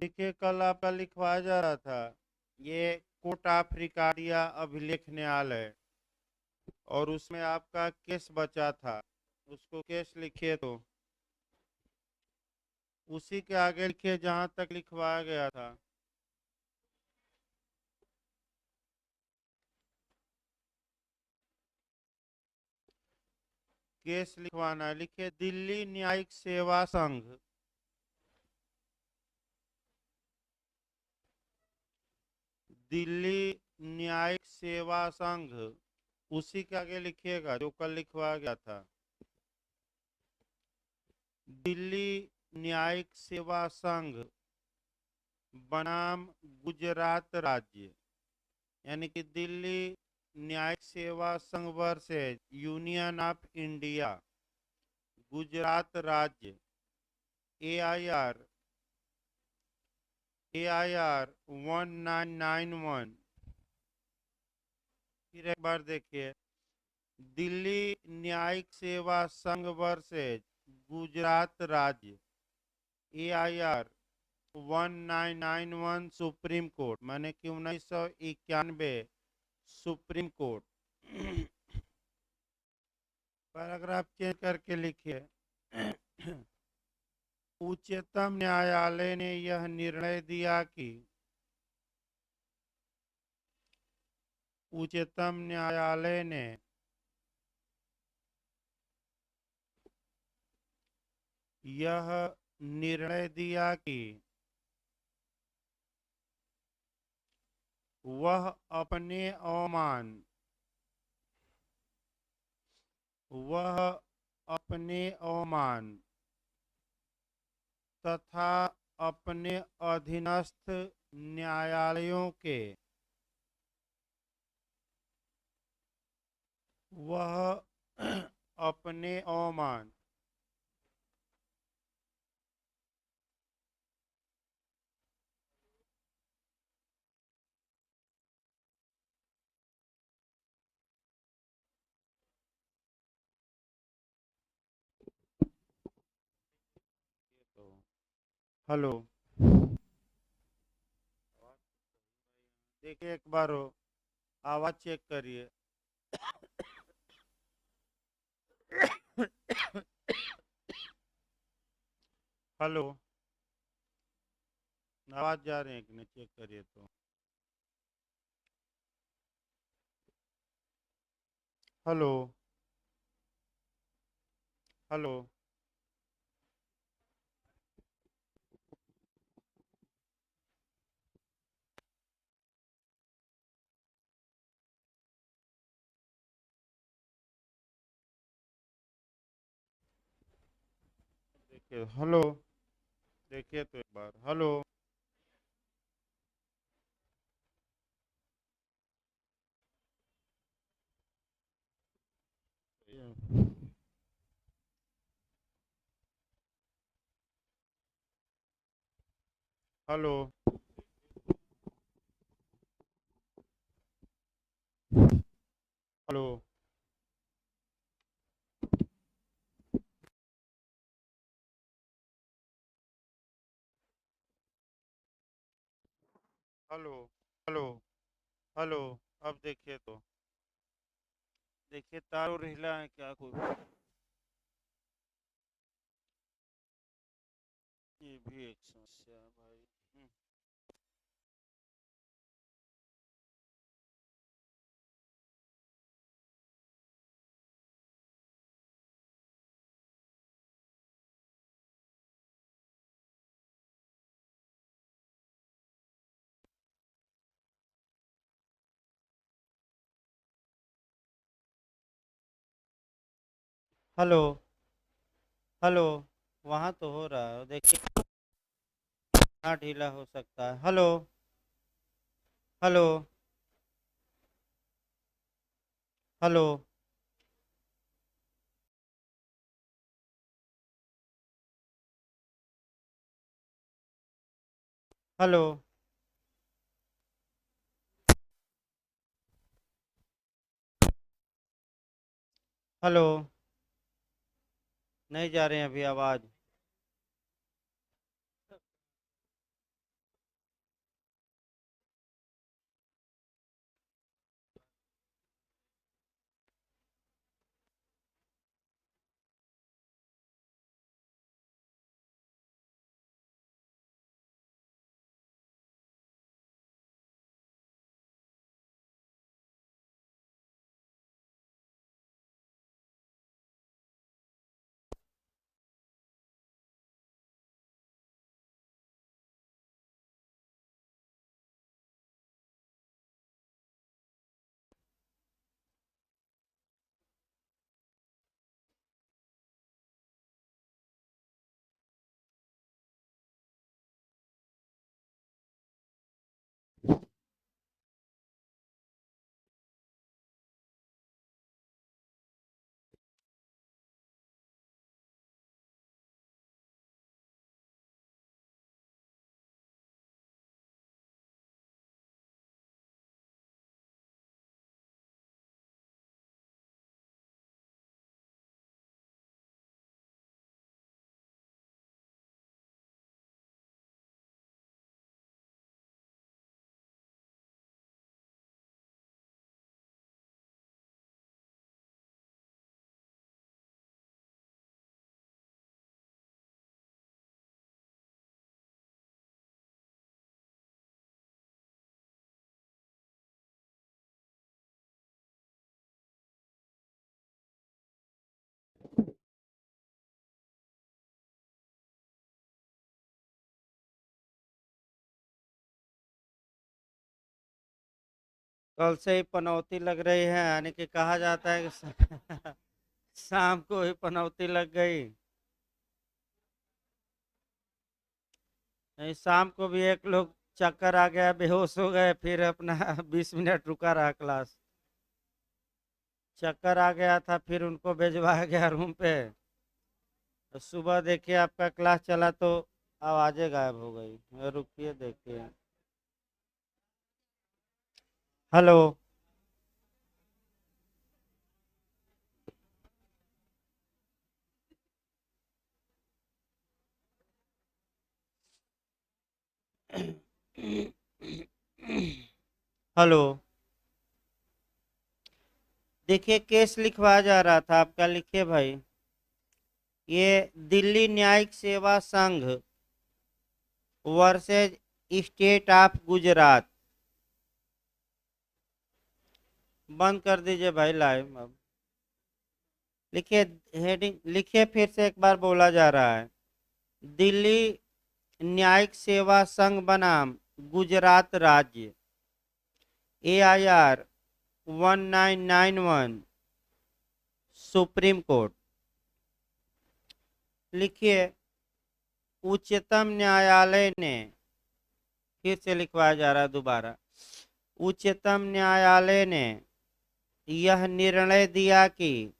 देखिए, कल आपका लिखवाया जा रहा था। ये कोर्ट ऑफ रिकॉर्डिया अभिलेख न्यायालय, और उसमें आपका केस बचा था। उसको केस लिखिए तो उसी के आगे लिखिए जहां तक लिखवाया गया था। केस लिखवाना है, लिखिए दिल्ली न्यायिक सेवा संघ। दिल्ली न्यायिक सेवा संघ, उसी के आगे लिखिएगा जो कल लिखवाया गया था। दिल्ली न्यायिक सेवा संघ बनाम गुजरात राज्य, यानी कि दिल्ली न्यायिक सेवा संघ versus union of India, Gujarat राज्य। AIR 1991। फिर एक बार देखिए, दिल्ली न्यायिक सेवा संघ वर्सेज गुजरात राज्य, AIR 1991 सुप्रीम कोर्ट, माने कि 1991 सुप्रीम कोर्ट। पैराग्राफ चेंज करके लिखिए। उच्चतम न्यायालय ने यह निर्णय दिया कि उच्चतम न्यायालय ने यह निर्णय दिया कि वह अपने अवमान वह अपने अवमान तथा अपने अधीनस्थ न्यायालयों के वह अपने अवमान हेलो, देखिए एक बार हो, आवाज चेक करिए। हेलो, आवाज जा रही है कि नहीं, चेक करिए तो। Hello, hello. देखिए, हेलो, देखिए तो एक बार। Hello, hello, hello. Hello, hello, hello. अब देखिए तो, देखिए तार और हिला है क्या कोई? ये भी एक समस्या है भाई। Hello, hello. वहाँ तो हो रहा है, देखिए। हाँ, ढीला हो सकता है। Hello, hello, hello, hello, hello. नहीं जा रहे हैं अभी आवाज। कल से ही पनौती लग रही है, यानी कि कहा जाता है कि शाम को ही पनौती लग गई। नहीं, शाम को भी एक लोग चक्कर आ गया, बेहोश हो गए, फिर अपना 20 मिनट रुका रहा क्लास। चक्कर आ गया था, फिर उनको भिजवाया गया रूम पे। तो सुबह देखिए आपका क्लास चला तो आवाजें गायब हो गई। रुकिए देखिए। हेलो। हेलो। देखिए केस लिखवाया जा रहा था आपका, लिखिए भाई। ये दिल्ली न्यायिक सेवा संघ वर्सेज स्टेट ऑफ गुजरात। बंद कर दीजिए भाई लाइव अब। लिखिए, हेडिंग लिखिए, फिर से एक बार बोला जा रहा है। दिल्ली न्यायिक सेवा संघ बनाम गुजरात राज्य, AIR 1991, सुप्रीम कोर्ट। लिखिए, उच्चतम न्यायालय ने, फिर से लिखवाया जा रहा है दोबारा। उच्चतम न्यायालय ने यह निर्णय दिया कि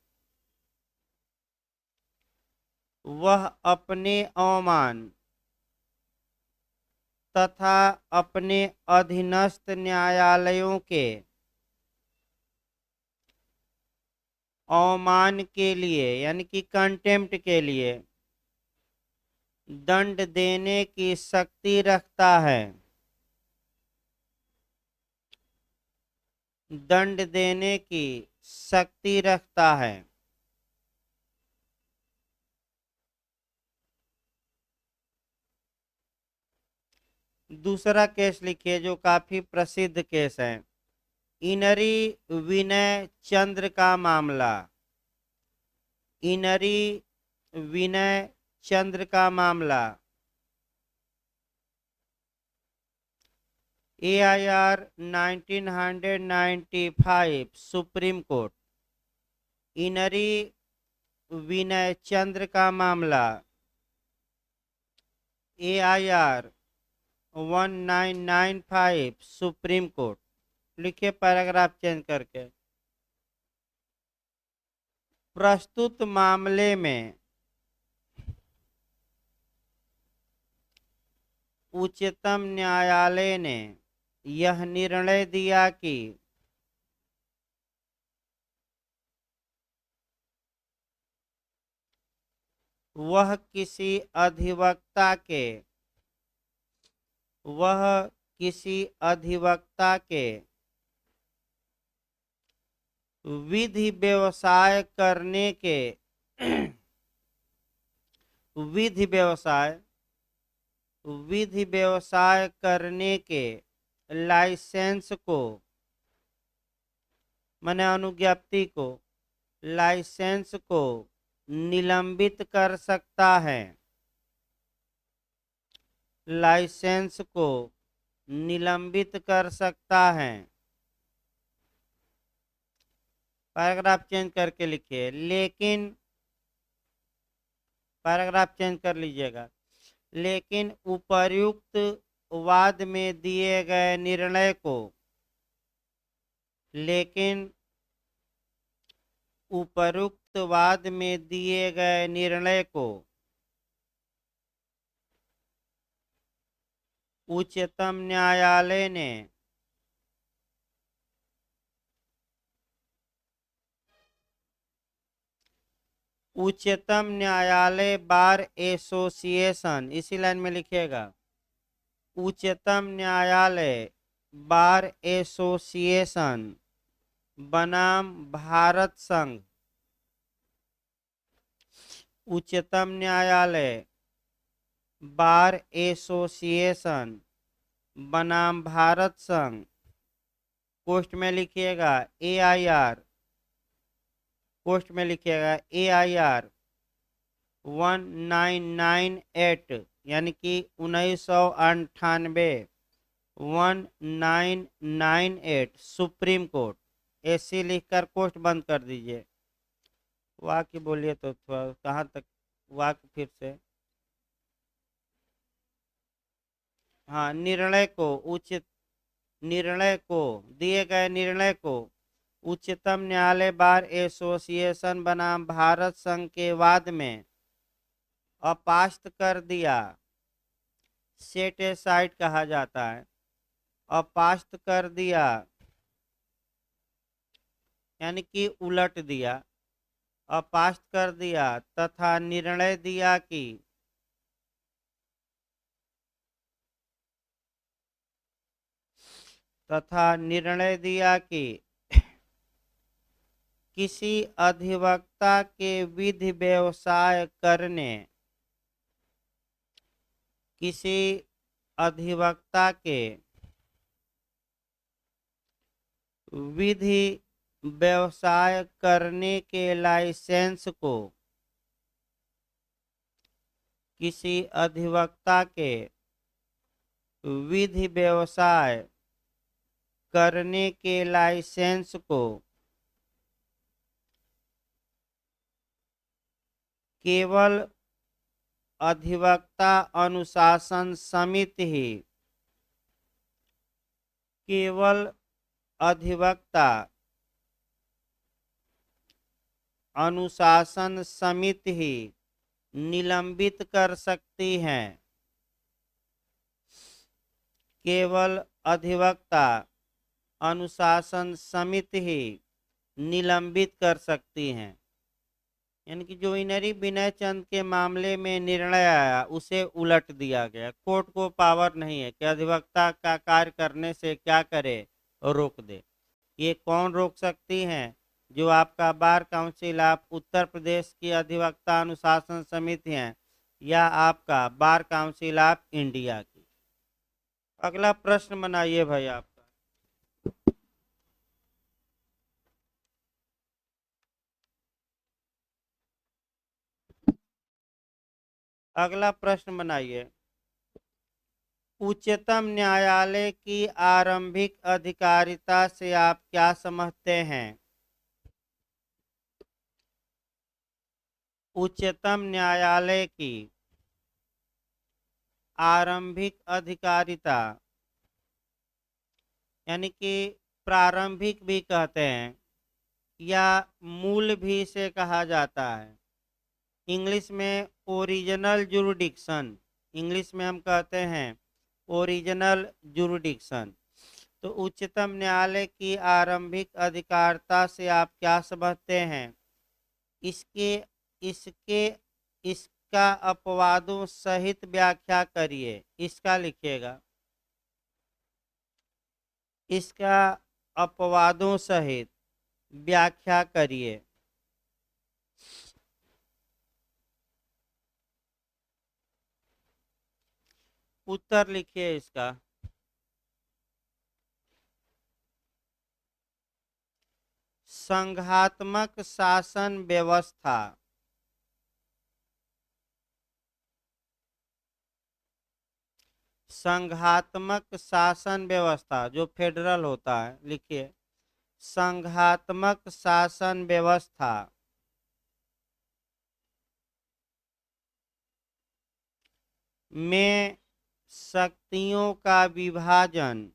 वह अपने अवमान तथा अपने अधीनस्थ न्यायालयों के अवमान के लिए, यानी कि कंटेम्प्ट के लिए दंड देने की शक्ति रखता है। दंड देने की शक्ति रखता है। दूसरा केस लिखिए जो काफी प्रसिद्ध केस है, इनरी विनय चंद्र का मामला। इनरी विनय चंद्र का मामला, AIR 1995, सुप्रीम कोर्ट। इनरी विनय चंद्र का मामला, AIR 1995, सुप्रीम कोर्ट। लिखिए पैराग्राफ चेंज करके। प्रस्तुत मामले में उच्चतम न्यायालय ने यह निर्णय दिया कि वह किसी अधिवक्ता के विधि व्यवसाय करने के विधि व्यवसाय करने के लाइसेंस को, माने अनुज्ञप्ति को, लाइसेंस को निलंबित कर सकता है। लाइसेंस को निलंबित कर सकता है। पैराग्राफ चेंज करके लिखिए, लेकिन पैराग्राफ चेंज कर लीजिएगा। लेकिन उपर्युक्त वाद में दिए गए निर्णय को, लेकिन उपरोक्त वाद में दिए गए निर्णय को उच्चतम न्यायालय ने उच्चतम न्यायालय बार एसोसिएशन, इसी लाइन में लिखिएगा, उच्चतम न्यायालय बार एसोसिएशन बनाम भारत संघ। उच्चतम न्यायालय बार एसोसिएशन बनाम भारत संघ, पोस्ट में लिखिएगा AIR, पोस्ट में लिखिएगा AIR 1998, यानी कि 1998, 1998 सुप्रीम कोर्ट, एसी लिखकर कोष्ट बंद कर दीजिए। वाक्य बोलिए तो थोड़ा कहाँ तक वाक्य फिर से। हाँ, निर्णय को दिए गए निर्णय को उच्चतम न्यायालय बार एसोसिएशन बनाम भारत संघ के वाद में अपास्त कर दिया। सेट एसाइड कहा जाता है। अपास्त कर दिया यानी कि उलट दिया, अपास्त कर दिया तथा निर्णय दिया कि किसी अधिवक्ता के विधि व्यवसाय करने, किसी अधिवक्ता के विधि व्यवसाय करने के लाइसेंस को, किसी अधिवक्ता के विधि व्यवसाय करने के लाइसेंस को केवल अधिवक्ता अनुशासन समिति ही, केवल अधिवक्ता अनुशासन समिति ही निलंबित कर सकती है। केवल अधिवक्ता अनुशासन समिति ही निलंबित कर सकती हैं। यानी कि जो इनरी विनय चंद के मामले में निर्णय आया उसे उलट दिया गया। कोर्ट को पावर नहीं है कि अधिवक्ता का कार्य करने से क्या करे और रोक दे। ये कौन रोक सकती हैं? जो आपका bar council of Uttar Pradesh की अधिवक्ता अनुशासन समिति है या आपका बार काउंसिल ऑफ इंडिया की। अगला प्रश्न बनाइए भाई आपका। अगला प्रश्न बनाइए। उच्चतम न्यायालय की आरंभिक अधिकारिता से आप क्या समझते हैं? उच्चतम न्यायालय की आरंभिक अधिकारिता यानी कि प्रारंभिक भी कहते हैं या मूल भी इसे कहा जाता है। इंग्लिश में ओरिजिनल जुरिडिक्शन, इंग्लिश में हम कहते हैं ओरिजिनल जुरिडिक्शन। तो उच्चतम न्यायालय की आरंभिक अधिकारिता से आप क्या समझते हैं? इसके इसके इसका अपवादों सहित व्याख्या करिए। इसका लिखिएगा, इसका अपवादों सहित व्याख्या करिए। उत्तर लिखिए इसका। संघात्मक शासन व्यवस्था, संघात्मक शासन व्यवस्था जो फेडरल होता है, लिखिए संघात्मक शासन व्यवस्था में शक्तियों का विभाजन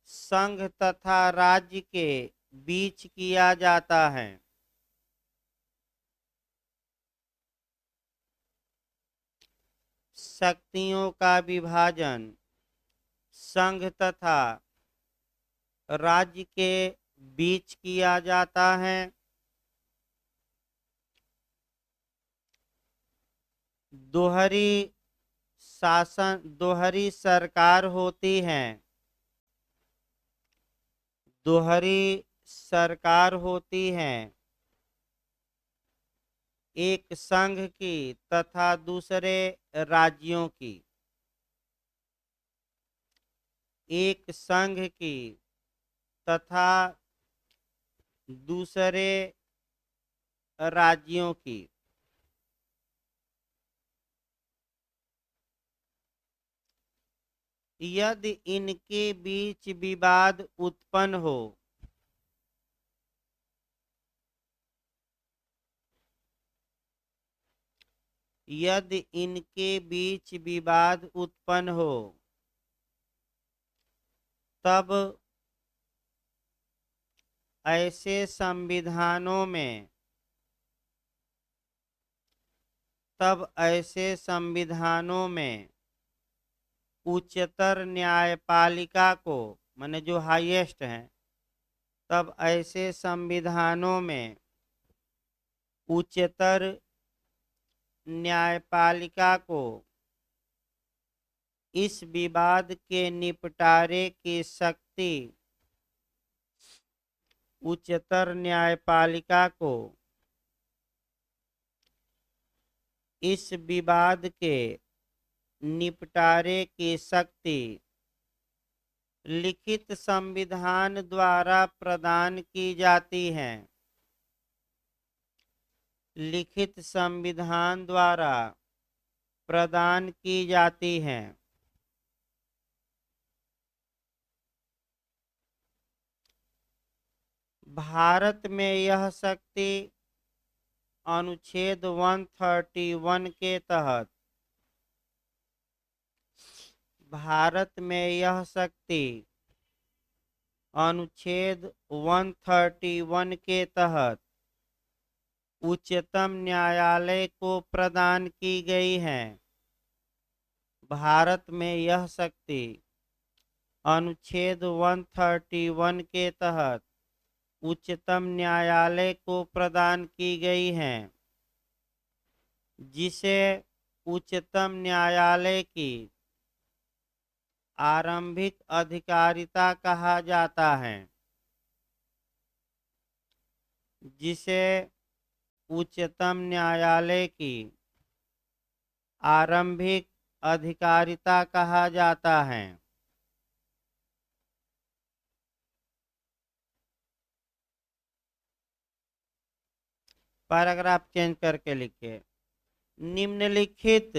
संघ तथा राज्य के बीच किया जाता है। शक्तियों का विभाजन संघ तथा राज्य के बीच किया जाता है। दोहरी सरकार होती है, दोहरी सरकार होती है एक संघ की तथा दूसरे राज्यों की, एक संघ की तथा दूसरे राज्यों की। यदि इनके बीच विवाद उत्पन्न हो, यदि इनके बीच विवाद उत्पन्न हो, तब ऐसे संविधानों में उच्चतर न्यायपालिका को, माने जो हाईएस्ट है, तब ऐसे संविधानों में उच्चतर न्यायपालिका को इस विवाद के निपटारे की शक्ति, उच्चतर न्यायपालिका को इस विवाद के निपटारे की शक्ति लिखित संविधान द्वारा प्रदान की जाती है। लिखित संविधान द्वारा प्रदान की जाती है। भारत में यह शक्ति अनुच्छेद 131 के तहत, भारत में यह शक्ति अनुच्छेद 131 के तहत उच्चतम न्यायालय को प्रदान की गई है। भारत में यह शक्ति अनुच्छेद 131 के तहत उच्चतम न्यायालय को प्रदान की गई है, जिसे उच्चतम न्यायालय की आरंभिक अधिकारिता कहा जाता है। जिसे उच्चतम न्यायालय की आरंभिक अधिकारिता कहा जाता है। पैराग्राफ चेंज करके लिखिए। निम्नलिखित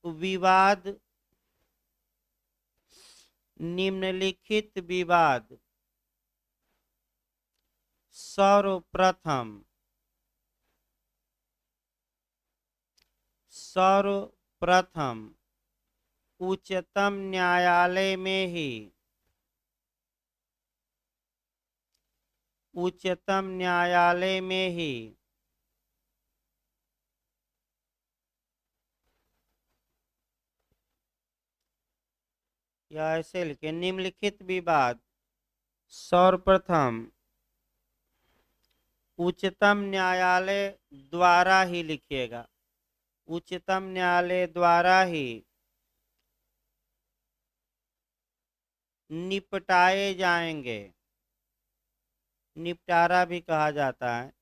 विवाद सर्वप्रथम उच्चतम न्यायालय में ही या ऐसे लिखे, निम्नलिखित विवाद सर्वप्रथम उच्चतम न्यायालय द्वारा ही, लिखिएगा, उच्चतम न्यायालय द्वारा ही निपटाए जाएंगे। निपटारा भी कहा जाता है।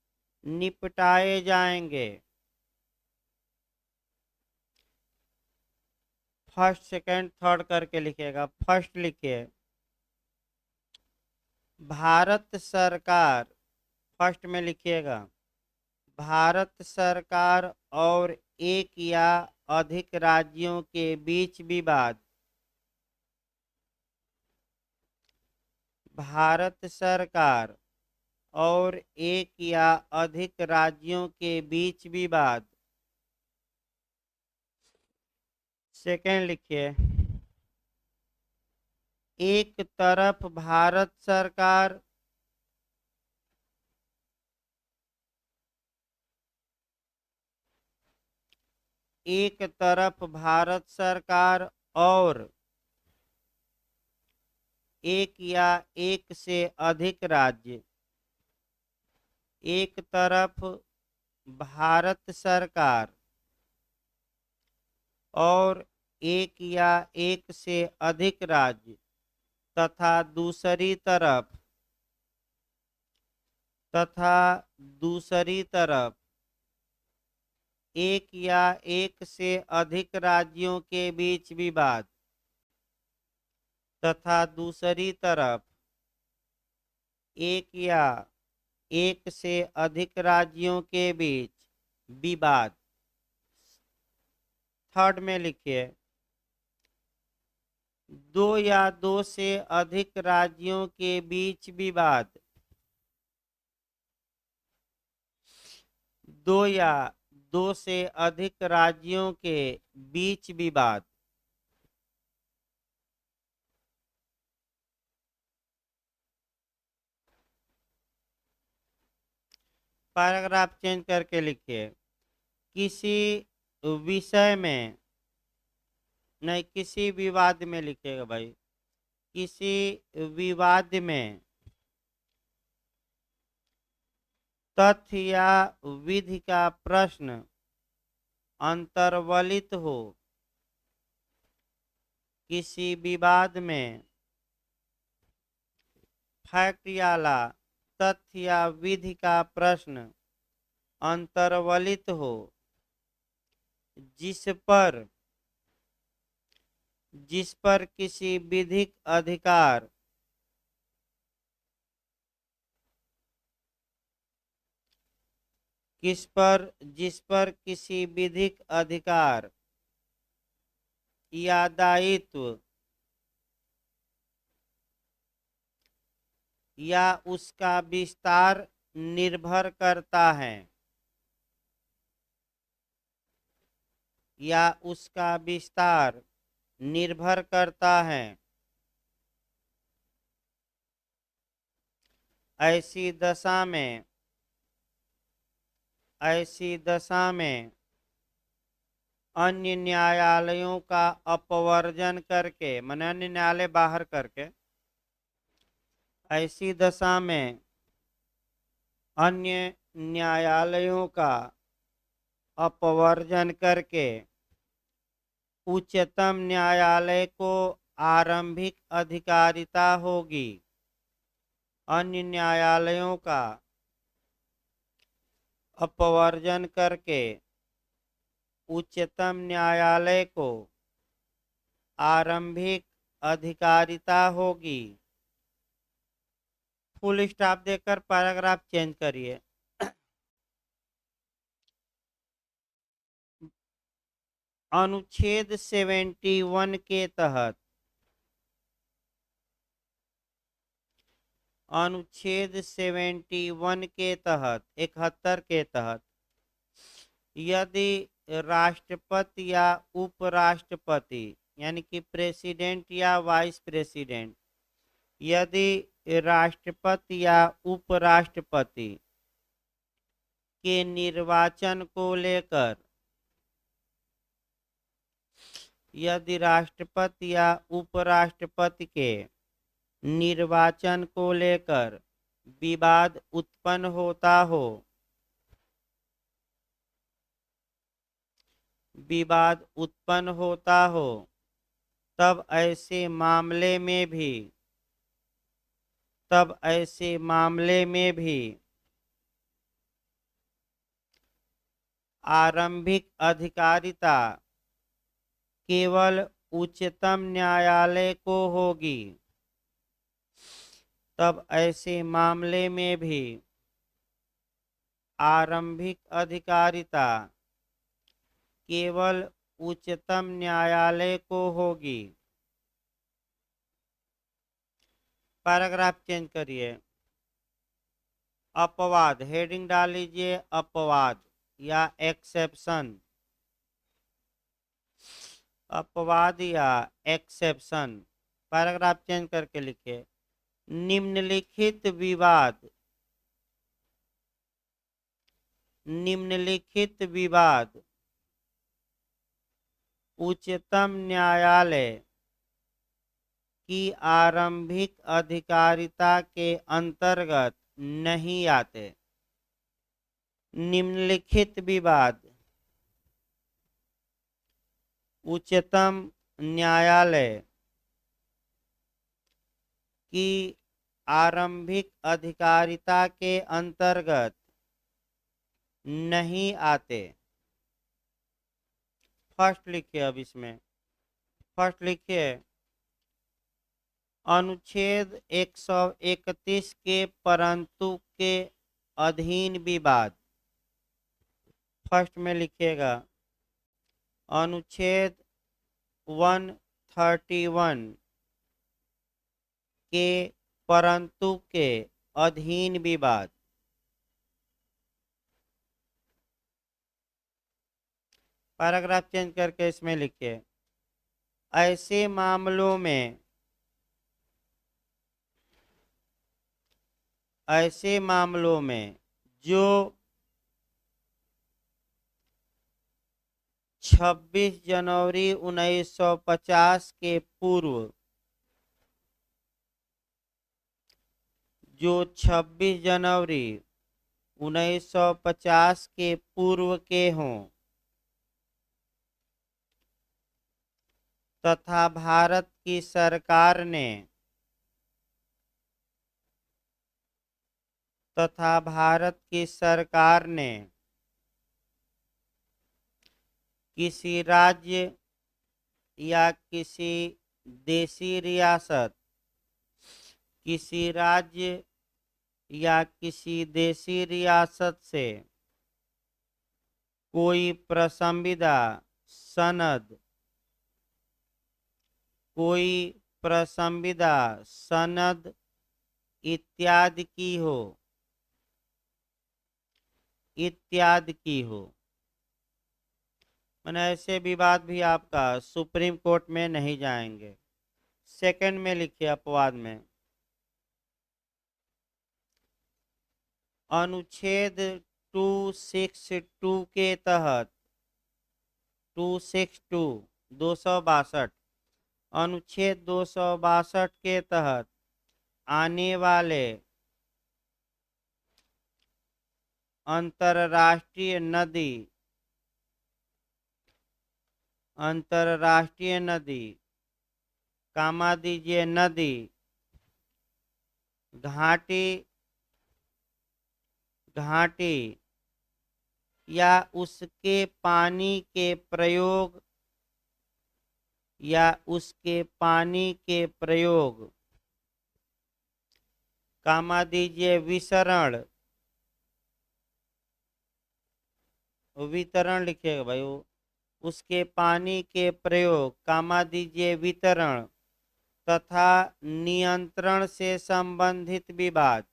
निपटाए जाएंगे। फर्स्ट सेकंड थर्ड करके लिखिएगा। फर्स्ट लिखिए, भारत सरकार, फर्स्ट में लिखिएगा, भारत सरकार और एक या अधिक राज्यों के बीच विवाद, भारत सरकार और एक या अधिक राज्यों के बीच विवाद। सेकंड लिखिए, एक तरफ भारत सरकार और एक या एक से अधिक राज्य, एक तरफ भारत सरकार और एक या एक से अधिक राज्य तथा दूसरी तरफ एक या एक से अधिक राज्यों के बीच विवाद तथा दूसरी तरफ एक या एक से अधिक राज्यों के बीच विवाद। थर्ड में लिखिए, दो या दो से अधिक राज्यों के बीच विवाद। दो या दो से अधिक राज्यों के बीच विवाद। पैराग्राफ चेंज करके लिखिए, किसी विषय में, नहीं किसी विवाद में लिखिएगा भाई, किसी विवाद में तथ्य या विधि का प्रश्न अंतर्वलित हो। किसी विवाद में फैक्ट या ला, तथ्य या विधि का प्रश्न अंतर्वलित हो, जिस पर किसी विधिक अधिकार जिस पर किसी विधिक अधिकार या दायित्व या उसका विस्तार निर्भर करता है, या उसका विस्तार निर्भर करता है, ऐसी दशा में अन्य न्यायालयों का अपवर्जन करके, माने अन्य न्यायालय बाहर करके, ऐसी दशा में अन्य न्यायालयों का अपवर्जन करके उच्चतम न्यायालय को आरंभिक अधिकारिता होगी। अन्य न्यायालयों का अपवर्जन करके उच्चतम न्यायालय को आरंभिक अधिकारिता होगी। फुल स्टॉप देकर पैराग्राफ चेंज करिए। अनुच्छेद 71 के तहत, अनुच्छेद 71 के तहत 71 के तहत, यदि राष्ट्रपति या उपराष्ट्रपति यानी कि प्रेसिडेंट या वाइस प्रेसिडेंट, यदि राष्ट्रपति या उपराष्ट्रपति के निर्वाचन को लेकर, यदि राष्ट्रपति या उपराष्ट्रपति के निर्वाचन को लेकर विवाद उत्पन्न होता हो, विवाद उत्पन्न होता हो, तब ऐसे मामले में भी आरंभिक अधिकारिता केवल उच्चतम न्यायालय को होगी। तब ऐसे मामले में भी आरंभिक अधिकारिता केवल उच्चतम न्यायालय को होगी। पैराग्राफ चेंज करिए। अपवाद, हेडिंग डाल लीजिए अपवाद या एक्सेप्शन। अपवाद या एक्सेप्शन। पैराग्राफ चेंज करके लिखिए, निम्नलिखित विवाद उच्चतम न्यायालय की आरंभिक अधिकारिता के अंतर्गत नहीं आते। निम्नलिखित विवाद उच्चतम न्यायालय की आरंभिक अधिकारिता के अंतर्गत नहीं आते। फर्स्ट लिखिए, अब इसमें फर्स्ट लिखिए, अनुच्छेद 131 के परंतु के अधीन विवाद। फर्स्ट में लिखिएगा अनुच्छेद 131 के परंतु के अधीन विवाद। पैराग्राफ चेंज करके इसमें लिखिए ऐसे मामलों में जो 26 जनवरी 1950 के पूर्व जो 26 जनवरी 1950 के पूर्व के हों तथा भारत की सरकार ने किसी राज्य या किसी देशी रियासत से कोई प्रसंविदा सनद इत्यादि की हो मैंने ऐसे विवाद भी आपका सुप्रीम कोर्ट में नहीं जाएंगे। सेकंड में लिखिए अपवाद में अनुच्छेद 262 के तहत 262 अनुच्छेद 262 के तहत आने वाले अंतरराष्ट्रीय नदी कामा दीजिए नदी घाटी या उसके पानी के प्रयोग कामा दीजिए वितरण लिखिएगा भाई उसके पानी के प्रयोग कामा दीजिए वितरण तथा नियंत्रण से संबंधित विवाद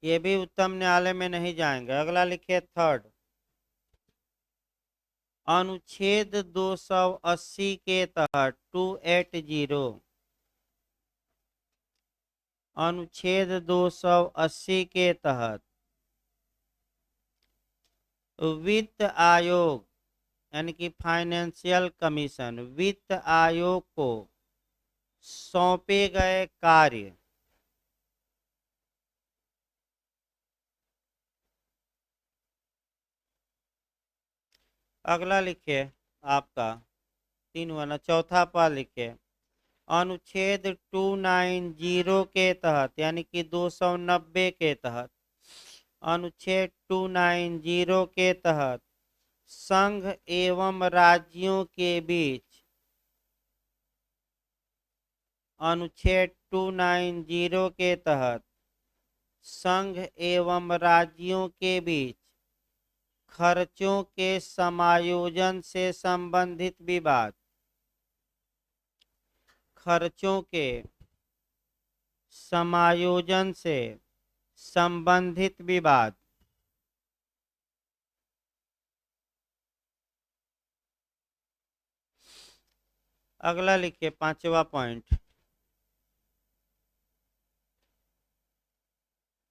ये भी उच्चतम न्यायालय में नहीं जाएंगे। अगला लिखिए थर्ड अनुच्छेद 280 के तहत 280 अनुच्छेद 280 के तहत वित्त आयोग यानी कि फाइनेंशियल कमीशन वित्त आयोग को सौंपे गए कार्य अगला लिखिए आपका 3 चौथा पद लिखिए अनुच्छेद 290 के तहत यानी कि 290 के तहत अनुच्छेद 290 के तहत संघ एवं राज्यों के बीच अनुच्छेद 290 के तहत संघ एवं राज्यों के बीच खर्चों के समायोजन से संबंधित विवाद अगला लिखिए 5वां पॉइंट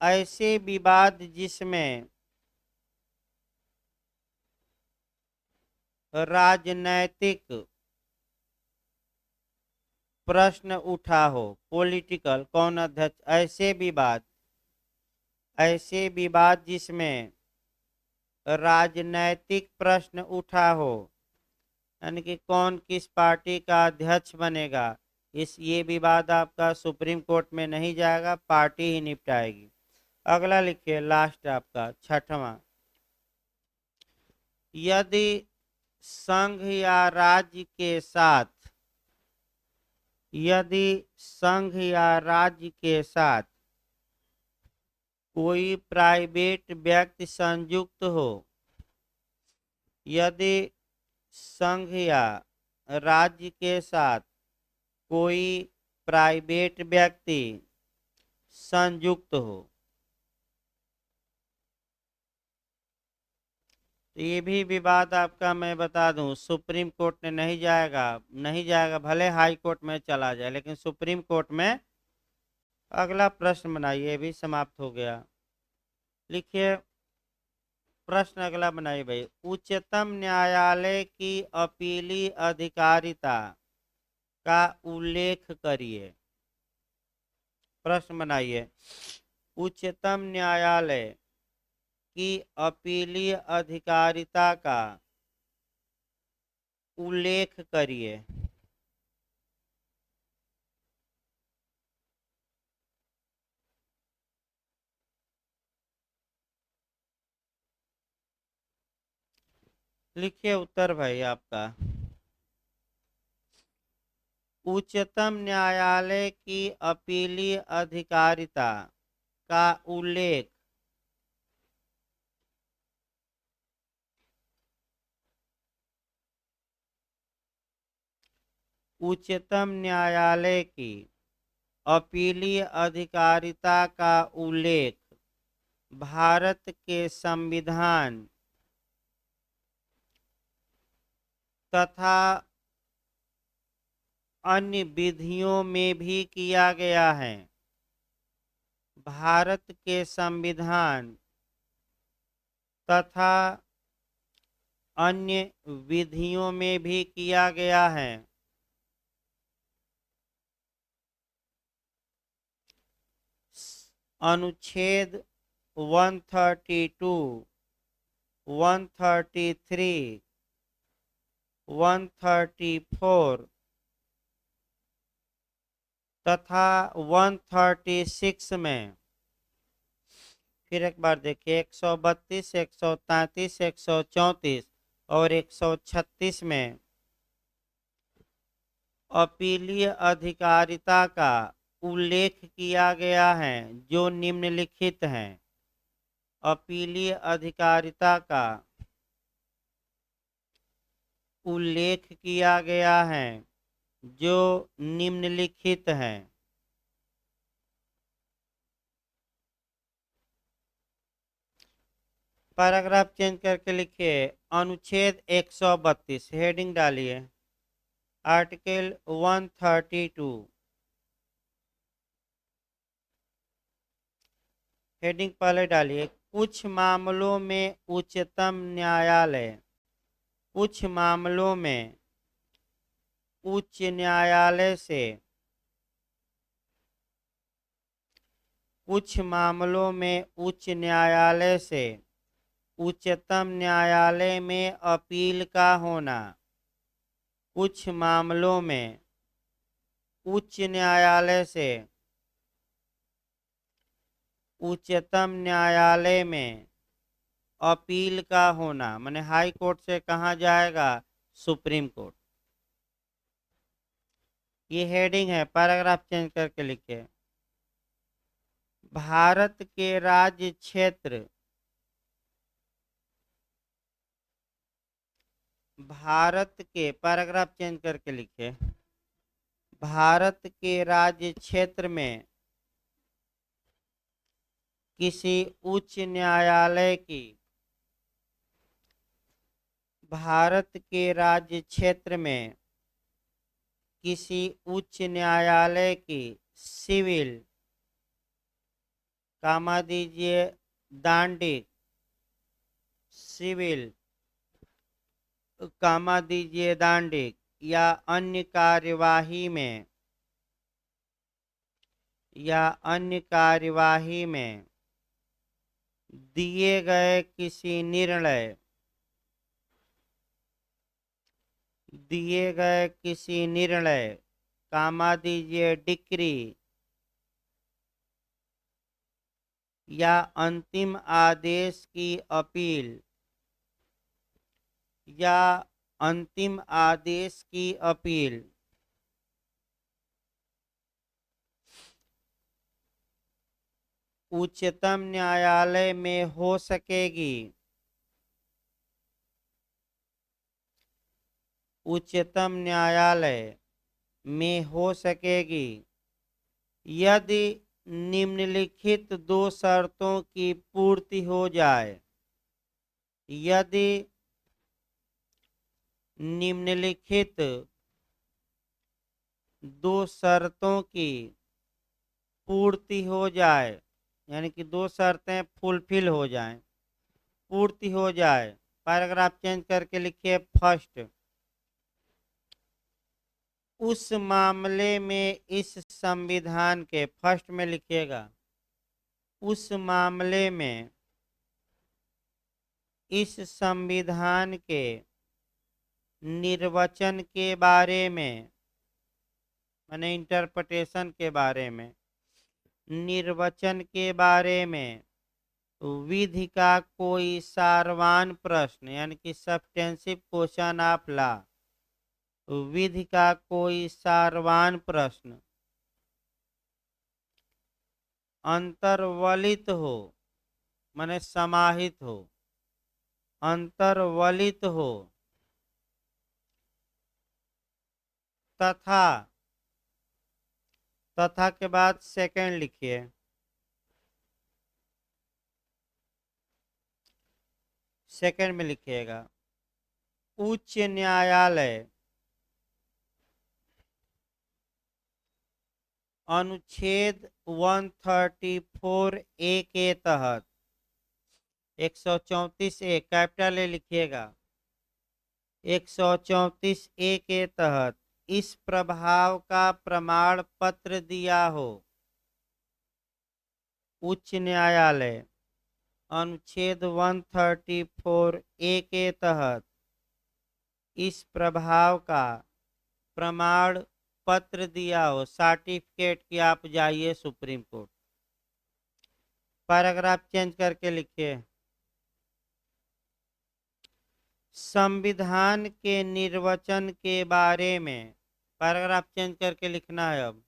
ऐसे विवाद जिसमें राजनैतिक प्रश्न उठा हो पॉलिटिकल कौन अध्यक्ष ऐसे विवाद जिसमें राजनैतिक प्रश्न उठा हो यानी कि कौन किस पार्टी का अध्यक्ष बनेगा ये विवाद आपका सुप्रीम कोर्ट में नहीं जाएगा पार्टी ही निपटाएगी। अगला लिखिए लास्ट आपका 6वां यदि संघ या राज्य के साथ, यदि संघ या राज्य के साथ कोई प्राइवेट व्यक्ति संयुक्त हो, यदि संघ या राज्य के साथ कोई प्राइवेट व्यक्ति संयुक्त हो, तो ये भी विवाद आपका मैं बता दूं, सुप्रीम कोर्ट में नहीं जाएगा, नहीं जाएगा, भले हाई कोर्ट में चला जाए, लेकिन सुप्रीम कोर्ट में। अगला प्रश्न बनाइए, भी समाप्त हो गया। लिखिए प्रश्न अगला बनाइए भाई। उच्चतम न्यायालय की अपीली अधिकारिता का उल्लेख करिए। प्रश्न बनाइए, उच्चतम न्यायालय की अपीली अधिकारिता का उल्लेख करिए। लिखिए उत्तर भाई आपका। उच्चतम न्यायालय की अपीली अधिकारिता का उल्लेख उच्चतम न्यायालय की अपीली अधिकारिता का उल्लेख भारत के संविधान तथा अन्य विधियों में भी किया गया है। भारत के संविधान तथा अन्य विधियों में भी किया गया है। अनुच्छेद 132, 133, 134 तथा 136 में, फिर एक बार देखिए, 132, 133, 134 और 136 में अपीलीय अधिकारिता का उल्लेख किया गया है, जो निम्नलिखित हैं। अपीलीय अधिकारिता का उल्लेख किया गया है, जो निम्नलिखित हैं। पैराग्राफ चेंज करके लिखिए, अनुच्छेद 132, हेडिंग डालिए, आर्टिकल 132, हेडिंग पहले डालिए। कुछ मामलों में उच्चतम न्यायालय, कुछ मामलों में उच्च न्यायालय से, कुछ मामलों में उच्च न्यायालय से उच्चतम न्यायालय में अपील का होना, कुछ मामलों में उच्च न्यायालय से उच्चतम न्यायालय में अपील का होना, माने हाई कोर्ट से कहाँ जाएगा, सुप्रीम कोर्ट। ये हेडिंग है, पैराग्राफ चेंज करके लिखिए। भारत के राज्य क्षेत्र, भारत के, पैराग्राफ चेंज करके लिखिए, भारत के राज्य क्षेत्र में किसी उच्च न्यायालय की, भारत के राज्य क्षेत्र में किसी उच्च न्यायालय की सिविल, कामा दीजिए दांडिक, सिविल, कामा दीजिए दांडिक या अन्य कार्यवाही में, या अन्य कार्यवाही में दिए गए किसी निर्णय, दिए गए किसी निर्णय, कामा दीजिए डिक्री या अंतिम आदेश की अपील, या अंतिम आदेश की अपील उच्चतम न्यायालय में हो सकेगी। उच्चतम न्यायालय में हो सकेगी यदि निम्नलिखित दो शर्तों की पूर्ति हो जाए। यदि निम्नलिखित दो शर्तों की पूर्ति हो जाए, यानी कि दो शर्तें फुलफिल हो जाएं, पूर्ति हो जाए। पैराग्राफ चेंज करके लिखिए फर्स्ट। उस मामले में इस संविधान के, फर्स्ट में लिखिएगा, उस मामले में इस संविधान के निर्वचन के बारे में, माने इंटरप्रिटेशन के बारे में, निर्वचन के बारे में विधि का कोई सारवान प्रश्न, यानी कि सब्सटेंसिव क्वेश्चन ऑफ लॉ, विधि का कोई सारवान प्रश्न अंतर्वलित हो, माने समाहित हो, अंतर्वलित हो तथा, तथा के बाद सेकंड लिखिए, सेकंड में लिखिएगा उच्च न्यायालय अनुच्छेद 134 ए के तहत, 134 ए कैपिटल ए लिखिएगा, 134 ए के तहत इस प्रभाव का प्रमाण पत्र दिया हो। उच्च न्यायालय अनुच्छेद 134 ए के तहत इस प्रभाव का प्रमाण पत्र दिया हो, सर्टिफिकेट कि आप जाइए सुप्रीम कोर्ट। पैराग्राफ चेंज करके लिखिए संविधान के निर्वचन के बारे में, पैराग्राफ चेंज करके लिखना है अब,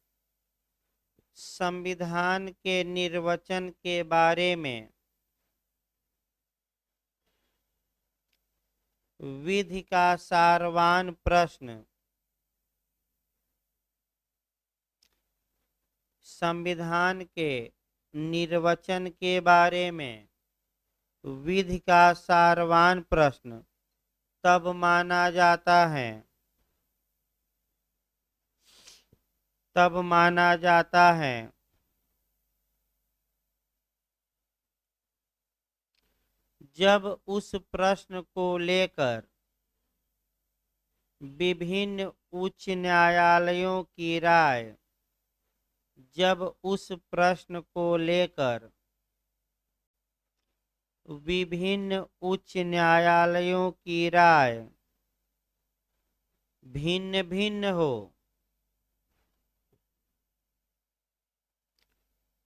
संविधान के निर्वचन के बारे में विधि का सारवान प्रश्न, संविधान के निर्वचन के बारे में विधि का सारवान प्रश्न तब माना जाता है, तब माना जाता है जब उस प्रश्न को लेकर विभिन्न उच्च न्यायालयों की राय, जब उस प्रश्न को लेकर विभिन्न उच्च न्यायालयों की राय भिन्न भिन्न हो,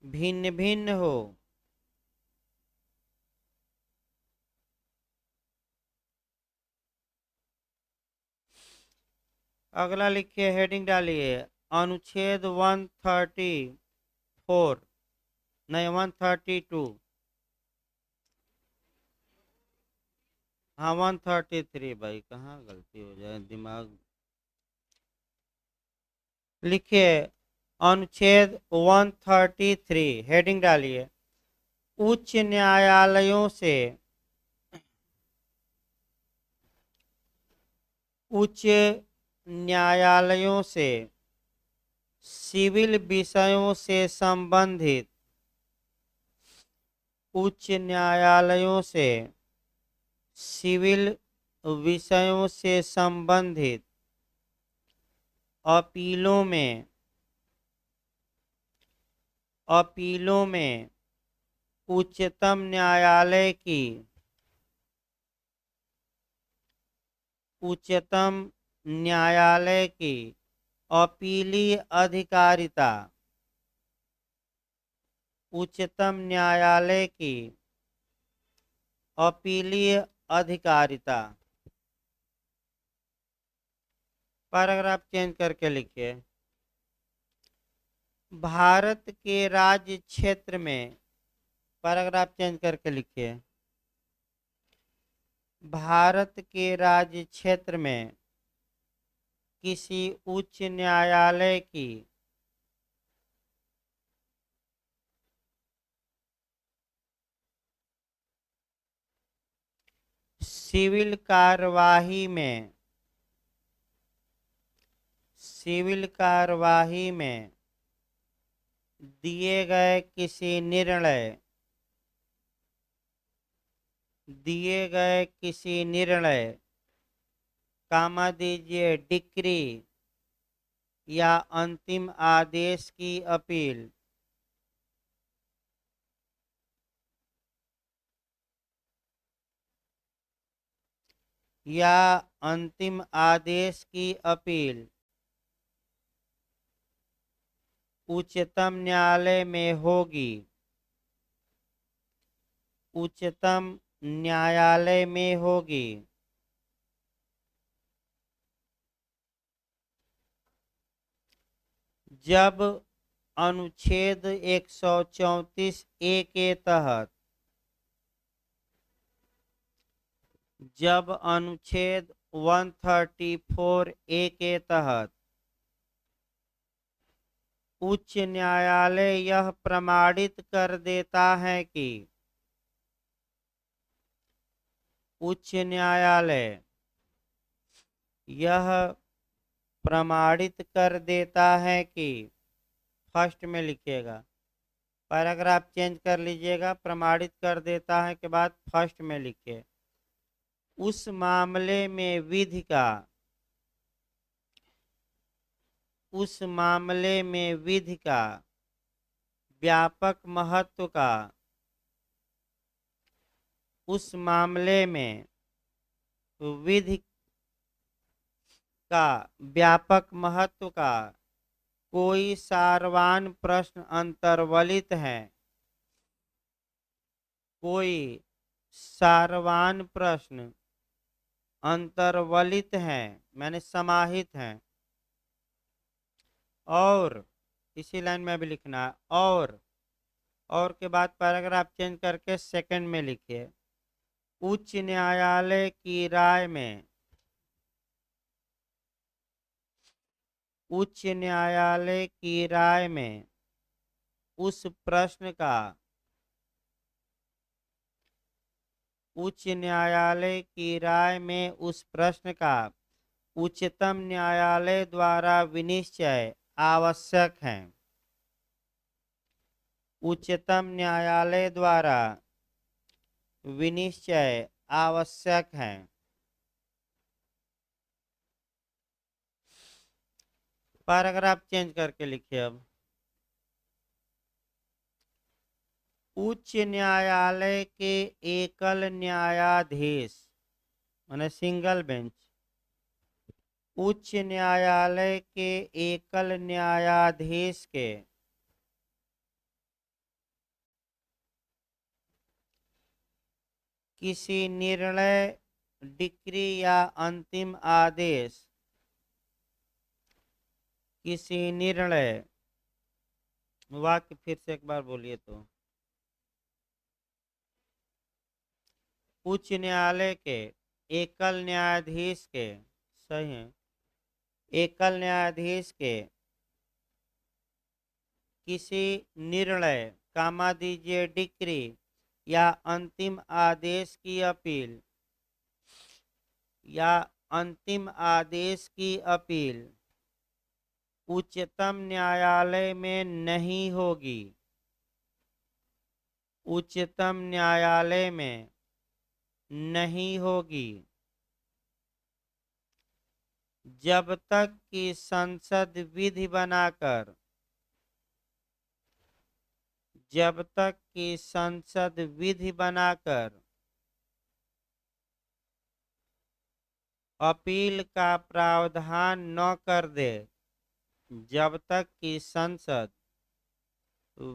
भिन्न भिन्न हो, अगला लिखिए, हेडिंग डालिए अनुच्छेद 134, नहीं 132, हाँ 133, भाई कहाँ गलती हो जाए दिमाग। लिखिए अनुच्छेद 133, हेडिंग डालिए उच्च न्यायालयों से, उच्च न्यायालयों से सिविल विषयों से संबंधित, उच्च न्यायालयों से सिविल विषयों से संबंधित अपीलों में, अपीलों में उच्चतम न्यायालय की, उच्चतम न्यायालय की अपीलीय अधिकारिता, उच्चतम न्यायालय की अपीलीय अधिकारिता पैराग्राफ चेंज करके लिखिए। भारत के राज्य क्षेत्र में, पैराग्राफ चेंज करके लिखिए। भारत के राज्य क्षेत्र में किसी उच्च न्यायालय की सिविल कार्यवाही में दिए गए किसी निर्णय कामा दीजिए डिक्री या अंतिम आदेश की अपील उच्चतम न्यायालय में होगी। जब अनुच्छेद 134 ए के तहत जब अनुच्छेद 134 ए के तहत उच्च न्यायालय यह प्रमाणित कर देता है कि उच्च न्यायालय यह प्रमाणित कर देता है कि, फर्स्ट में लिखिएगा, पैराग्राफ चेंज कर लीजिएगा। प्रमाणित कर देता है के बाद फर्स्ट में लिखिए, उस मामले में विधि का व्यापक महत्व का उस मामले में विधि का व्यापक महत्व का कोई सारवान प्रश्न अंतर्वलित है, कोई सारवान प्रश्न अंतर्वलित है, मैंने समाहित है। और इसी लाइन में भी लिखना है, और के बाद पैराग्राफ चेंज करके सेकंड में लिखिए, उच्च न्यायालय की राय में उच्च न्यायालय की राय में उस प्रश्न का उच्च न्यायालय की राय में उस प्रश्न का उच्चतम न्यायालय द्वारा विनिश्चय आवश्यक है। उच्चतम न्यायालय द्वारा विनिश्चय आवश्यक है। पैराग्राफ चेंज करके लिखिए अब, उच्च न्यायालय के एकल न्यायाधीश माने सिंगल बेंच, उच्च न्यायालय के एकल न्यायाधीश के किसी निर्णय, डिक्री या अंतिम आदेश, किसी निर्णय, वाक्य फिर से एक बार बोलिए तो, उच्च न्यायालय के एकल न्यायाधीश के, सही है, एकल न्यायाधीश के किसी निर्णय कामा दीजिए डिक्री या अंतिम आदेश की अपील उच्चतम न्यायालय में नहीं होगी। उच्चतम न्यायालय में नहीं होगी जब तक कि संसद विधि बनाकर अपील का प्रावधान न कर दे, जब तक कि संसद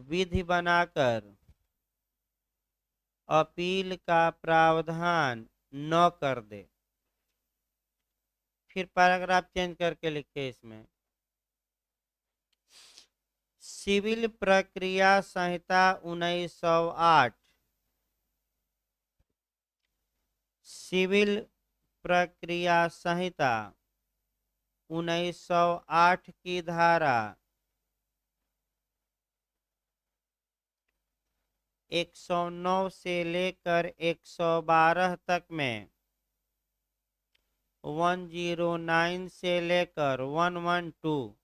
विधि बनाकर अपील का प्रावधान न कर दे। फिर पैराग्राफ चेंज करके लिखे इसमें। सिविल प्रक्रिया संहिता 1908, सिविल प्रक्रिया संहिता 1908 की धारा 109 से लेकर 112 तक में 109 से लेकर 112,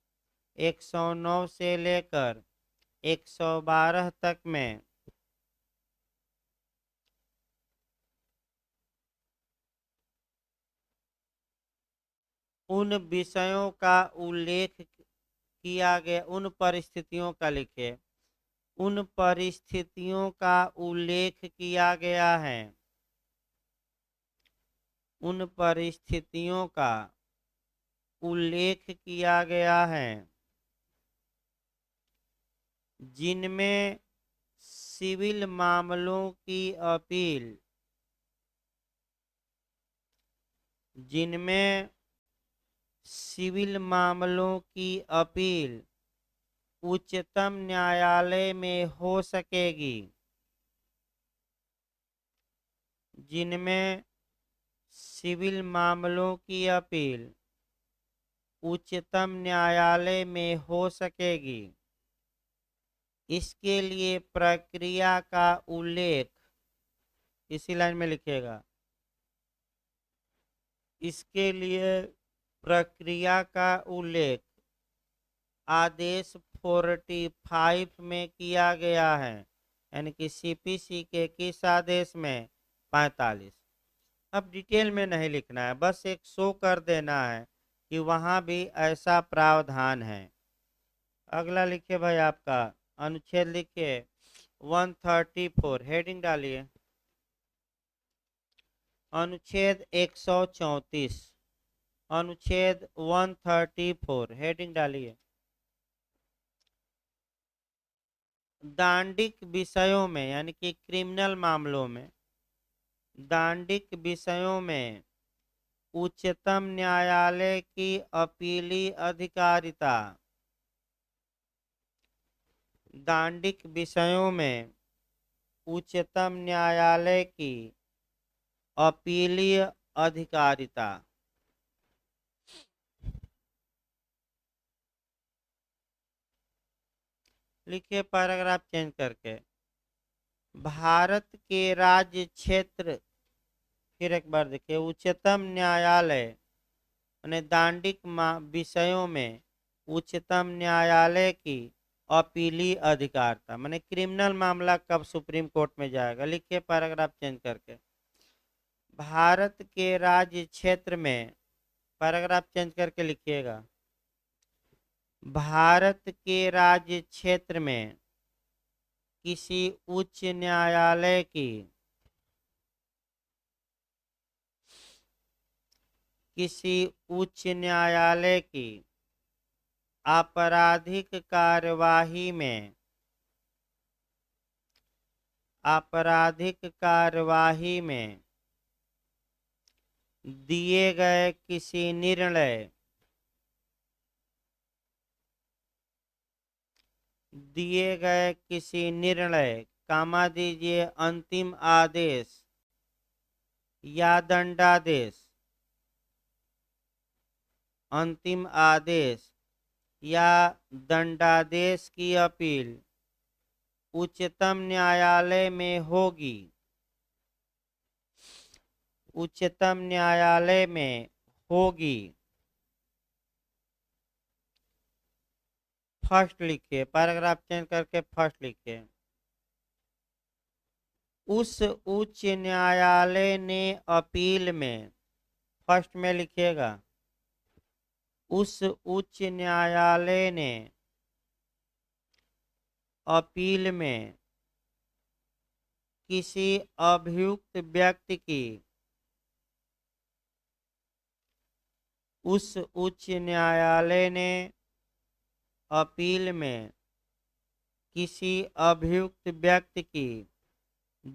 109 से लेकर 112 तक में उन विषयों का उल्लेख किया गया, उन परिस्थितियों का लिखे, उन परिस्थितियों का उल्लेख किया गया है, उन परिस्थितियों का उल्लेख किया गया है जिनमें सिविल मामलों की अपील, जिनमें सिविल मामलों की अपील उच्चतम न्यायालय में हो सकेगी, जिनमें सिविल मामलों की अपील उच्चतम न्यायालय में हो सकेगी। इसके लिए प्रक्रिया का उल्लेख इसी लाइन में लिखेगा। इसके लिए प्रक्रिया का उल्लेख आदेश 45 में किया गया है, यानी कि सीपीसी के किस आदेश में? 45। अब डिटेल में नहीं लिखना है, बस एक शो कर देना है कि वहां भी ऐसा प्रावधान है। अगला लिखिए भाई, आपका अनुच्छेद लिखिए 134, हेडिंग डालिए अनुच्छेद 134, अनुच्छेद 134, हेडिंग डालिए। दांडिक विषयों में, यानी कि क्रिमिनल मामलों में, दांडिक विषयों में उच्चतम न्यायालय की अपीली अधिकारिता, दांडिक विषयों में उच्चतम न्यायालय की अपीलीय अधिकारिता, लिखिए पैराग्राफ चेंज करके। भारत के राज्य क्षेत्र, फिर एक बार देखिए, उच्चतम न्यायालय यानी दांडिक विषयों में उच्चतम न्यायालय की अपीली अधिकारिता, माने क्रिमिनल मामला कब सुप्रीम कोर्ट में जाएगा। लिखिए पैराग्राफ चेंज करके। भारत के राज्य क्षेत्र में, पैराग्राफ चेंज करके लिखिएगा, भारत के राज्य क्षेत्र में किसी उच्च न्यायालय की, किसी उच्च न्यायालय की आपराधिक कार्यवाही में, आपराधिक कार्यवाही में दिए गए किसी निर्णय, दिए गए किसी निर्णय, कामा दीजिए, अंतिम आदेश या दंडादेश, अंतिम आदेश या दंडादेश की अपील उच्चतम न्यायालय में होगी, उच्चतम न्यायालय में होगी। फर्स्ट लिखिए, पैराग्राफ चेंज करके फर्स्ट लिखिए। उस उच्च न्यायालय ने अपील में, फर्स्ट में लिखिएगा, उस उच्च न्यायालय ने अपील में किसी अभियुक्त व्यक्ति की, उस उच्च न्यायालय ने अपील में किसी अभियुक्त व्यक्ति की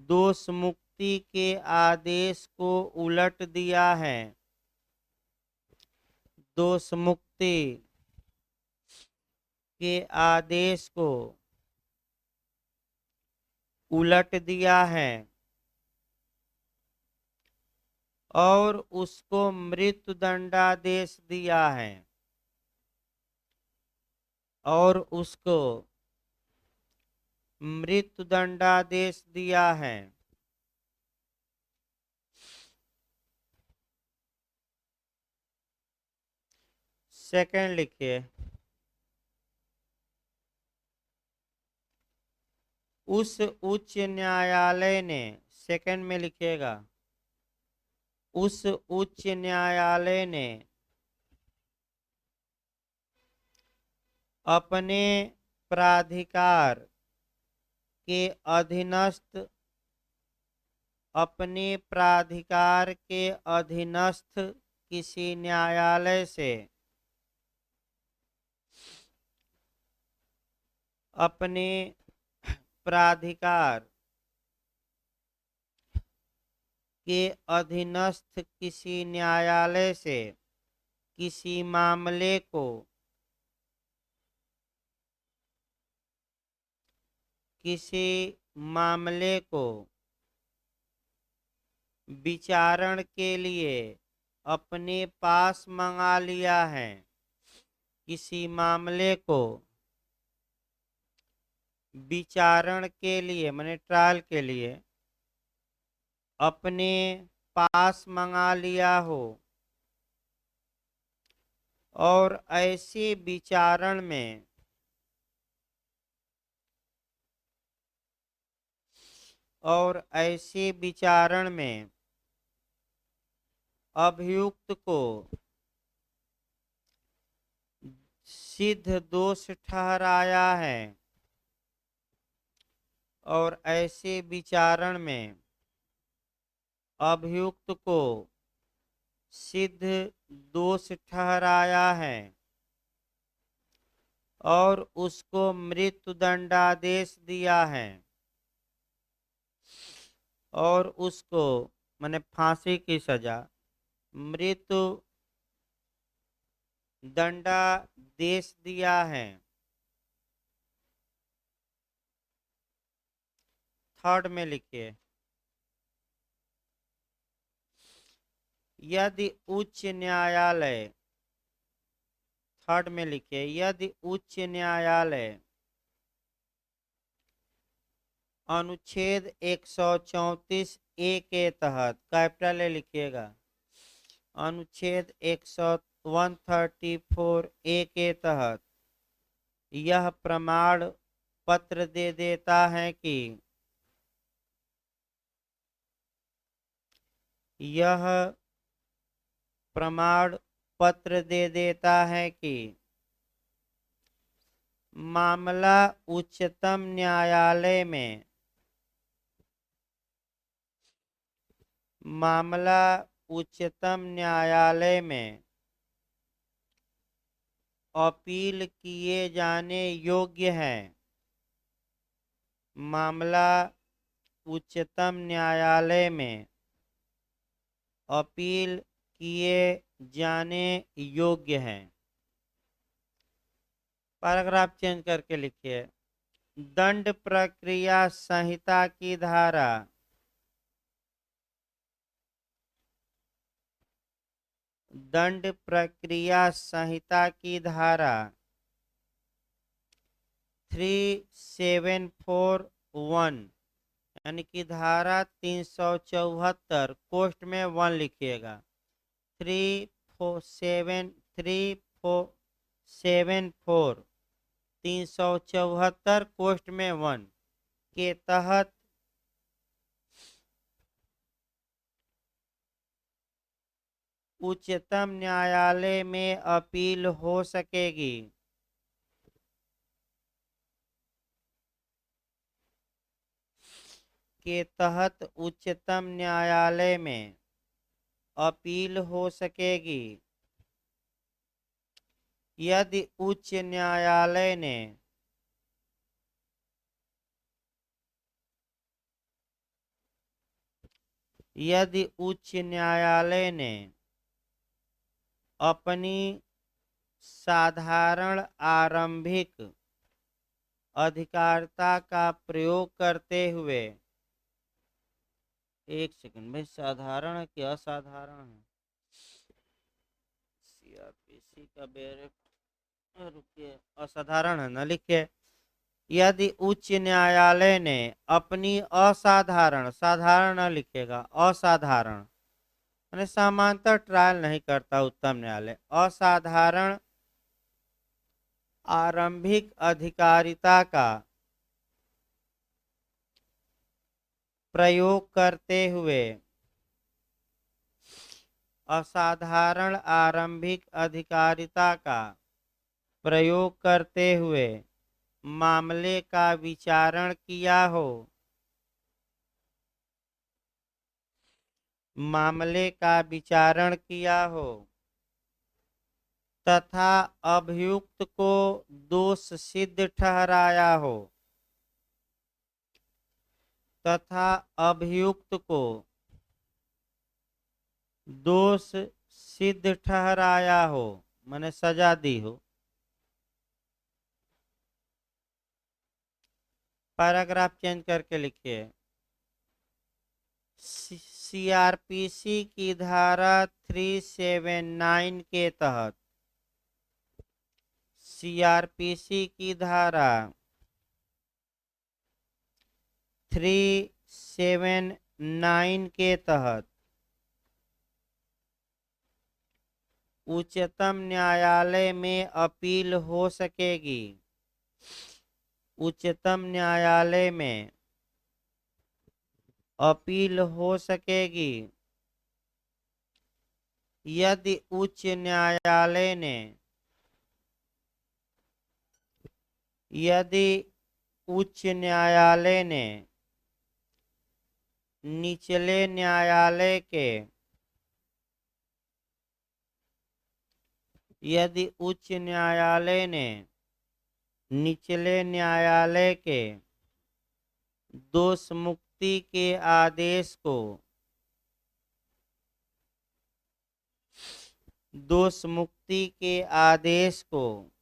दोष मुक्ति के आदेश को उलट दिया है, दोष मुक्ति के आदेश को उलट दिया है और उसको मृत्यु दंडादेश दिया है और उसको मृत्यु दंडादेश दिया है। सेकंड लिखिए, उस उच्च न्यायालय ने, सेकंड में लिखिएगा, उस उच्च न्यायालय ने अपने प्राधिकार के अधीनस्थ, अपने प्राधिकार के अधीनस्थ किसी न्यायालय से अपने प्राधिकार के अधीनस्थ किसी न्यायालय से किसी मामले को विचारण के लिए अपने पास मंगा लिया है। किसी मामले को विचारण के लिए माने ट्रायल के लिए अपने पास मंगा लिया हो और ऐसे विचारण में अभियुक्त को सिद्ध दोष ठहराया है और ऐसे विचारण में अभियुक्त को सिद्ध दोष ठहराया है और उसको मृत्यु दंडादेश दिया है और उसको माने फांसी की सजा, मृत्यु दंडादेश दिया है। थर्ड में लिखिए, यदि उच्च न्यायालय, थर्ड में लिखिए, यदि उच्च न्यायालय अनुच्छेद 134 ए के तहत, कैपिटल ए लिखिएगा, अनुच्छेद 134 ए के तहत यह प्रमाण पत्र दे देता है कि यह प्रमाण पत्र दे देता है कि मामला उच्चतम न्यायालय में, मामला उच्चतम न्यायालय में अपील किए जाने योग्य है। मामला उच्चतम न्यायालय में अपील किए जाने योग्य है। पैराग्राफ चेंज करके लिखिए, दंड प्रक्रिया संहिता की धारा, दंड प्रक्रिया संहिता की धारा 3741 यानी कि धारा 374 कोष्ट में 1 लिखिएगा, 374 374 कोष्ट में 1 के तहत उच्चतम न्यायालय में अपील हो सकेगी। के तहत उच्चतम न्यायालय में अपील हो सकेगी यदि उच्च न्यायालय ने अपनी साधारण आरंभिक अधिकारिता का प्रयोग करते हुए, एक सेकंड भाई, साधारण है कि असाधारण है? सीआरपीसी का बेरे, रुकिए, असाधारण है ना, लिखिए। यदि उच्च न्यायालय ने अपनी असाधारण, साधारण न लिखेगा, असाधारण यानी समांतर ट्रायल नहीं करता उच्चतम न्यायालय, असाधारण आरंभिक अधिकारिता का प्रयोग करते हुए, असाधारण आरंभिक अधिकारिता का प्रयोग करते हुए मामले का विचारण किया हो, मामले का विचारण किया हो तथा अभियुक्त को दोष सिद्ध ठहराया हो, तथा अभियुक्त को दोष सिद्ध ठहराया हो, माने सजा दी हो। पैराग्राफ चेंज करके लिखिए। सीआरपीसी की धारा 379 के तहत, सीआरपीसी की धारा 379 के तहत उच्चतम न्यायालय में अपील हो सकेगी, उच्चतम न्यायालय में अपील हो सकेगी यदि उच्च न्यायालय ने, यदि उच्च न्यायालय ने निचले न्यायालय के, यदि उच्च न्यायालय ने निचले न्यायालय के दोष मुक्ति के आदेश को, दोष मुक्ति के आदेश को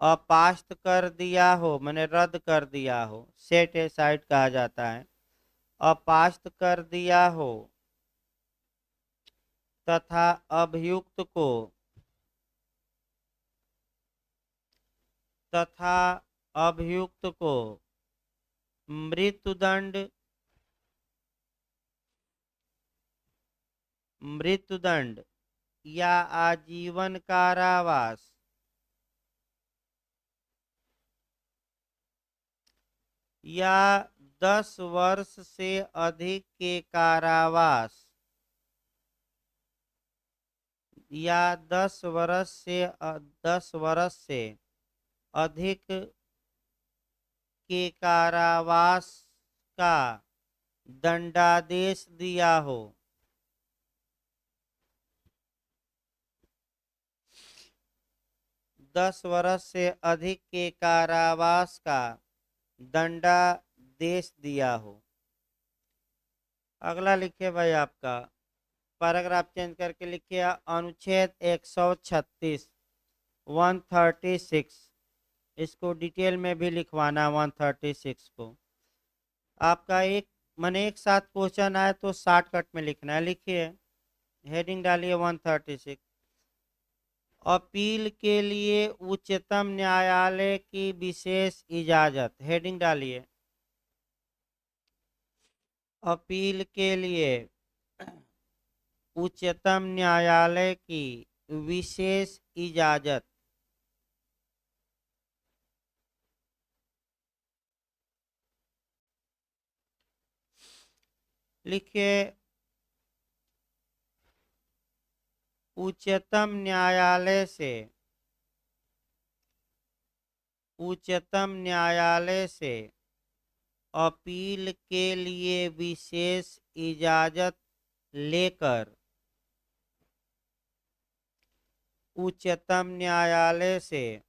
अपास्त कर दिया हो, माने रद्द कर दिया हो, सेट एसाइड कहा जाता है, अपास्त कर दिया हो तथा अभियुक्त को, तथा अभियुक्त को मृत्युदंड, मृत्युदंड या आजीवन कारावास या 10 वर्ष से अधिक के कारावास, या 10 वर्ष से 10 वर्ष से अधिक के कारावास का दंडादेश दिया हो, 10 वर्ष से अधिक के कारावास का दंडादेश दिया हो। अगला लिखिए भाई, आपका पैराग्राफ चेंज करके लिखिए। अनुच्छेद 136 136, इसको डिटेल में भी लिखवाना 136 को। आपका एक मैंने एक साथ क्वेश्चन आए तो शॉर्टकट में लिखना है। लिखिए, हेडिंग डालिए 136, अपील के लिए उच्चतम न्यायालय की विशेष इजाजत। हेडिंग डालिए, अपील के लिए उच्चतम न्यायालय की विशेष इजाजत। लिखिए, उच्चतम न्यायालय से, उच्चतम न्यायालय से अपील के लिए विशेष इजाजत लेकर, उच्चतम न्यायालय से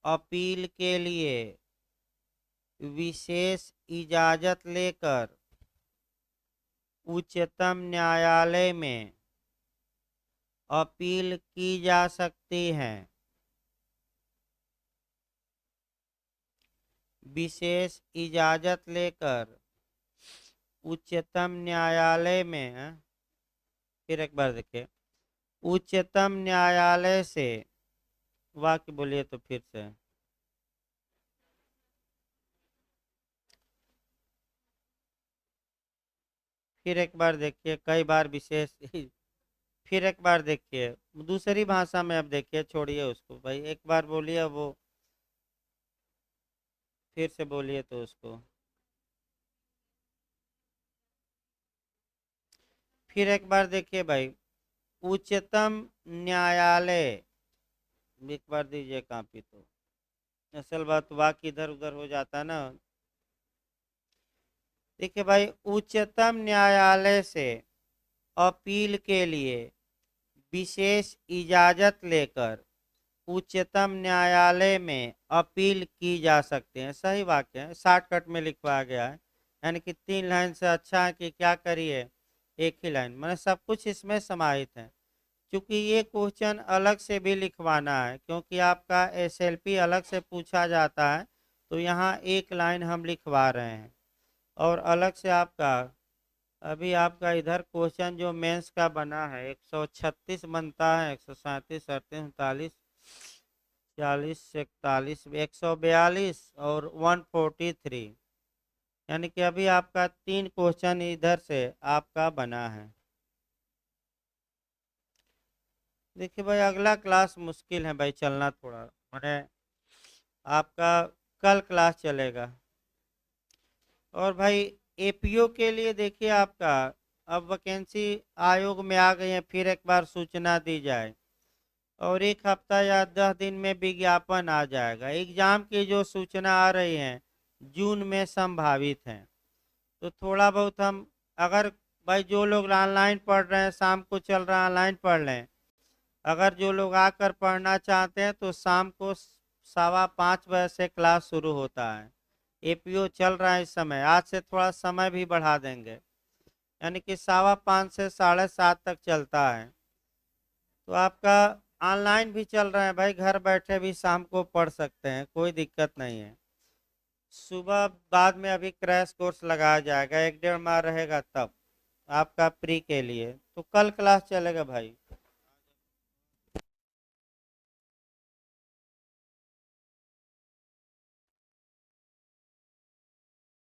अपील के लिए विशेष इजाजत लेकर उच्चतम न्यायालय में अपील की जा सकती है। विशेष इजाजत लेकर उच्चतम न्यायालय में, फिर एक बार देखिए, उच्चतम न्यायालय से, वाक्य बोलिए तो फिर से। फिर एक बार देखिए, कई बार विशेष फिर एक बार देखिए, दूसरी भाषा में अब देखिए, छोड़िए उसको भाई, एक बार बोलिए वो, फिर से बोलिए तो उसको। फिर एक बार देखिए भाई, उच्चतम न्यायालय, एक बार दीजिए कॉपी तो, असल बात वाक्य इधर उधर हो जाता ना। देखिए भाई, उच्चतम न्यायालय से अपील के लिए विशेष इजाजत लेकर उच्चतम न्यायालय में अपील की जा सकती है। सही वाक्य है, शॉर्टकट में लिखवाया गया है, यानी कि 3 लाइन से अच्छा है कि क्या करिए, एक ही लाइन, मैंने सब कुछ इसमें समाहित है। क्योंकि ये क्वेश्चन अलग से भी लिखवाना है, क्योंकि आपका एसएलपी अलग से पूछा जाता है, तो यहाँ 1 लाइन हम लिखवा रहे हैं। और अलग से आपका, अभी आपका इधर क्वेश्चन जो मेंस का बना है 136 बनता है, 137, 38, 39, 40, 41, 142 और 143, यानी कि अभी आपका 3 क्वेश्चन इधर से आपका बना है। देखिए भाई, अगला क्लास मुश्किल है भाई, चलना थोड़ा, मैंने आपका कल क्लास चलेगा। और भाई एपीओ के लिए देखिए आपका, अब वैकेंसी आयोग में आ गई है, फिर एक बार सूचना दी जाए, और 1 हफ्ता या 10 दिन में विज्ञापन आ जाएगा। एग्जाम की जो सूचना आ रही है जून में संभावित है। तो थोड़ा बहुत हम, अगर भाई जो लोग ऑनलाइन पढ़ रहे हैं, शाम को चल रहा है ऑनलाइन पढ़ लें, अगर जो लोग आकर पढ़ना चाहते हैं तो शाम को 5:15 बजे से क्लास शुरू होता है। एपीओ चल रहा है इस समय, आज से थोड़ा समय भी बढ़ा देंगे, यानी कि 5:15 से 7:30 तक चलता है। तो आपका ऑनलाइन भी चल रहा है भाई, घर बैठे भी शाम को पढ़ सकते हैं, कोई दिक्कत नहीं है। सुबह बाद में अभी क्रैश कोर्स लगाया जाएगा, 1 डेढ़ माह रहेगा तब आपका प्री के लिए। तो कल क्लास चलेगा भाई।